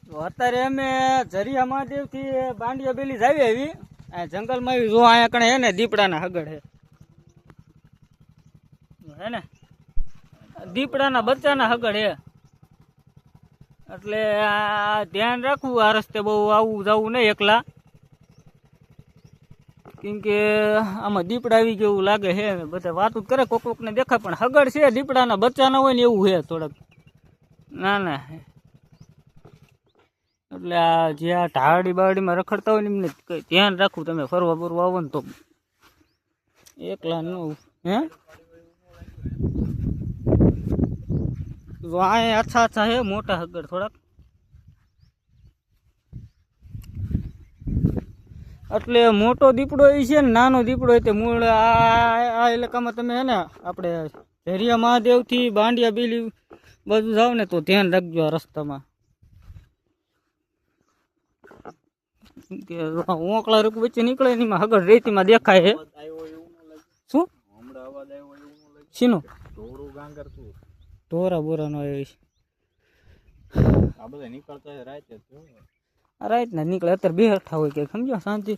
અત્યારે અમે ઝરિયા મહાદેવથી બાંડિયા બેલી જાવી આવી આ જંગલમાં આવી જો અહીંયા કણે હે ને દીપડાના હગડ હે ને દીપડાના બચ્ચાના હગડ હે એટલે આ ધ્યાન રાખવું આ રસ્તે બહુ આવું જવું નહીં એકલા કેમ કે આમાં દીપડા આવી જેવું લાગે છે બધા વાતું કરે કોક કોકને દેખાય પણ હગડ છે દીપડાના બચ્ચાના હોય ને એવું છે થોડાક ના ના એટલે આ જે આ ઢાળી બાવડીમાં રખડતા હોય ને એમને કંઈ ધ્યાન રાખવું તમે ફરવા બરવા આવો ને તો એકલા ન હે અહીંયા અચ્છા અચ્છા હે મોટા હગડ થોડાક એટલે મોટો દીપડો એ છે ને નાનો દીપડો એ તે મૂળ આ ઇલાકામાં તમે હે ને આપણે ઝરિયા મહાદેવથી બાંડિયા બેલી બાજુ જાવ ને તો ધ્યાન રાખજો આ રસ્તામાં કે ઓંકળા રૂપ વચ્ચે નીકળે ને એમાં હગડ રેતીમાં દેખાય છે શું શીનું ઢોરા બોરાનો આવ્યો છે આ બધા નીકળતા રાત ના નીકળે અત્યારે બેઠા હોય કે સમજો શાંતિ